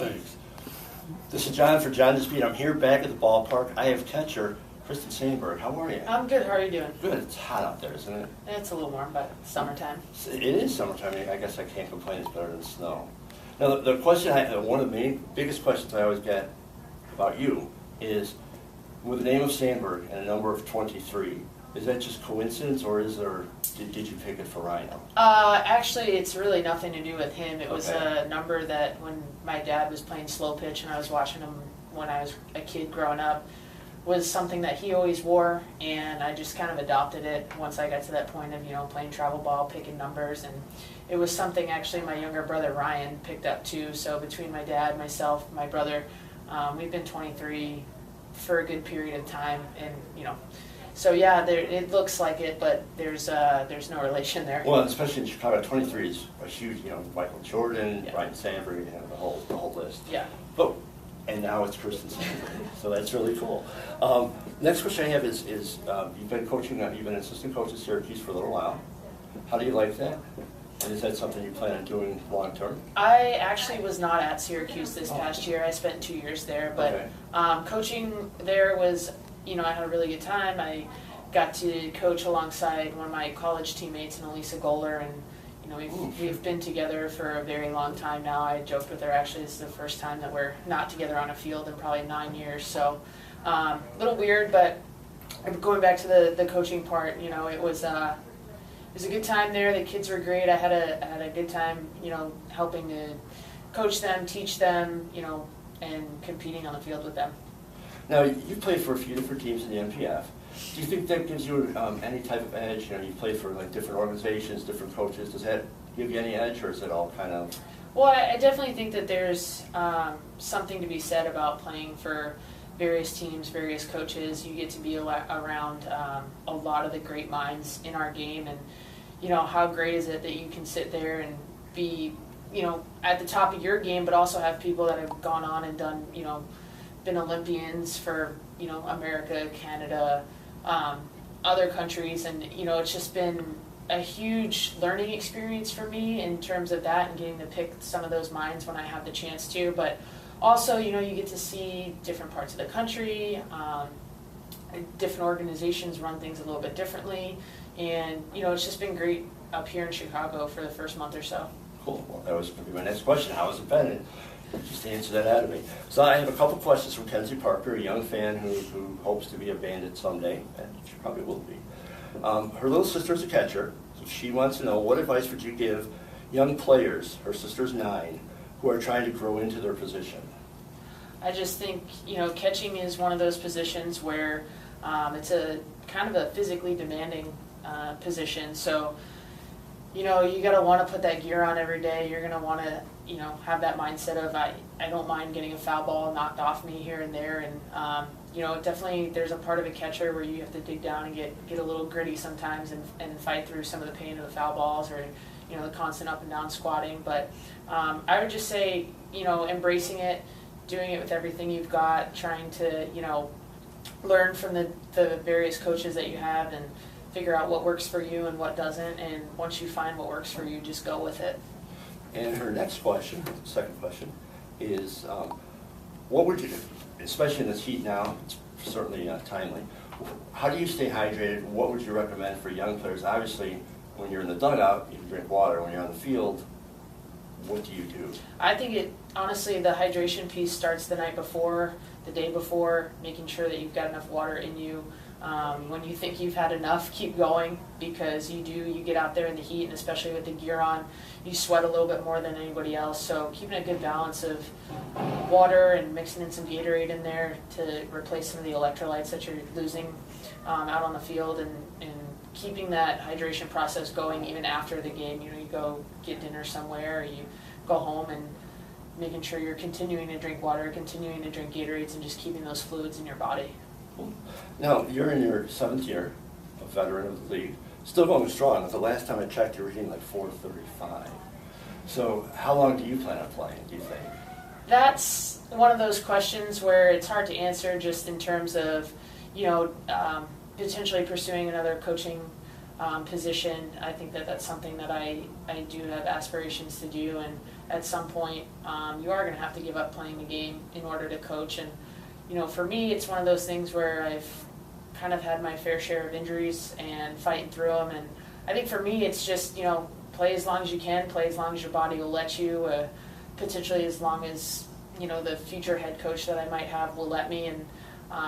Thanks. This is John for John This Beat. I'm here back at the ballpark. I have catcher Kristyn Sandberg. How are you? I'm good. How are you doing? Good. It's hot out there, isn't it? It's a little warm, but it's summertime. It is summertime. I guess I can't complain. It's better than snow. Now, the question one of the biggest questions I always get about you is, with the name of Sandberg and a number of 23, is that just coincidence, or did you pick it for Rhino? Actually, it's really nothing to do with him. It was a number that when my dad was playing slow pitch and I was watching him when I was a kid growing up, was something that he always wore, and I just kind of adopted it once I got to that point of, playing travel ball, picking numbers, and it was something actually my younger brother Ryan picked up too. So between my dad, myself, my brother, we've been 23 for a good period of time, and so yeah, it looks like it, but there's no relation there. Well, especially in Chicago, 23 is a huge, Michael Jordan, Yeah. Ryan Sandberg, the whole list. Yeah. And now it's Kristyn Sandberg, so that's really cool. Next question I have is you've been coaching, you've been assistant coach at Syracuse for a little while. How do you like that? And is that something you plan on doing long term? I actually was not at Syracuse this past year. I spent 2 years there, but coaching there was, I had a really good time. I got to coach alongside one of my college teammates, Elisa Goller, and we've been together for a very long time now. I joked with her, actually, this is the first time that we're not together on a field in probably 9 years. So a little weird, but going back to the coaching part, it was a good time there. The kids were great. I had a good time, helping to coach them, teach them, and competing on the field with them. Now, you played for a few different teams in the NPF. Do you think that gives you any type of edge? You play for different organizations, different coaches. Does that give you any edge, or is it all kind of? Well, I definitely think that there's something to be said about playing for various teams, various coaches. You get to be around a lot of the great minds in our game, and how great is it that you can sit there and be at the top of your game, but also have people that have gone on and done been Olympians for America, Canada, other countries, and it's just been a huge learning experience for me in terms of that and getting to pick some of those minds when I have the chance to. But also, you get to see different parts of the country, different organizations run things a little bit differently, and it's just been great up here in Chicago for the first month or so. Cool. Well, that was going to be my next question. How has it been? And just answer that out of me. So I have a couple questions from Kenzie Parker, a young fan who hopes to be a Bandit someday, and she probably will be. Her little sister's a catcher, so she wants to know, what advice would you give young players, her sister's 9, who are trying to grow into their position? I just think, catching is one of those positions where it's a kind of a physically demanding position. So, you got to want to put that gear on every day. You're going to want to, have that mindset of I don't mind getting a foul ball knocked off me here and there. And, definitely there's a part of a catcher where you have to dig down and get a little gritty sometimes and fight through some of the pain of the foul balls or, the constant up and down squatting. But I would just say, embracing it, doing it with everything you've got, trying to, learn from the various coaches that you have and figure out what works for you and what doesn't. And once you find what works for you, just go with it. And her next question, second question, is what would you, especially in this heat now, it's certainly timely, how do you stay hydrated? What would you recommend for young players? Obviously, when you're in the dugout, you can drink water. When you're on the field, what do you do? I think honestly, the hydration piece starts the night before, the day before, making sure that you've got enough water in you. When you think you've had enough, keep going, because you get out there in the heat, and especially with the gear on, you sweat a little bit more than anybody else. So keeping a good balance of water and mixing in some Gatorade in there to replace some of the electrolytes that you're losing out on the field, and keeping that hydration process going even after the game. You go get dinner somewhere, or you go home, and making sure you're continuing to drink water, continuing to drink Gatorades, and just keeping those fluids in your body. Now, you're in your 7th year, a veteran of the league, still going strong. The last time I checked, you were hitting like .435. So how long do you plan on playing, do you think? That's one of those questions where it's hard to answer, just in terms of, potentially pursuing another coaching position. I think that that's something that I do have aspirations to do, and at some point, you are going to have to give up playing the game in order to coach. And, you know, for me, it's one of those things where I've kind of had my fair share of injuries and fighting through them. And I think for me, it's just, you know, play as long as you can, play as long as your body will let you, potentially as long as, you know, the future head coach that I might have will let me. And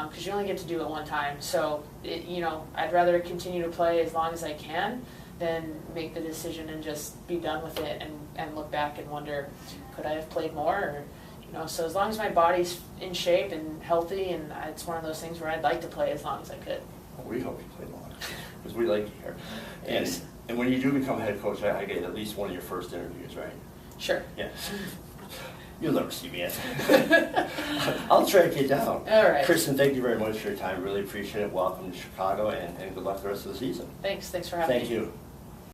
because you only get to do it one time. So, you know, I'd rather continue to play as long as I can than make the decision and just be done with it and look back and wonder, could I have played more? Or, you know, so as long as my body's in shape and healthy, and it's one of those things where I'd like to play as long as I could. Well, we hope you play long, because we like you here. And when you do become head coach, I get at least one of your first interviews, right? Sure. Yeah. You'll never see me yet. I'll track you down. All right. Kristyn, thank you very much for your time. Really appreciate it. Welcome to Chicago, and good luck the rest of the season. Thanks for having me. Thank you.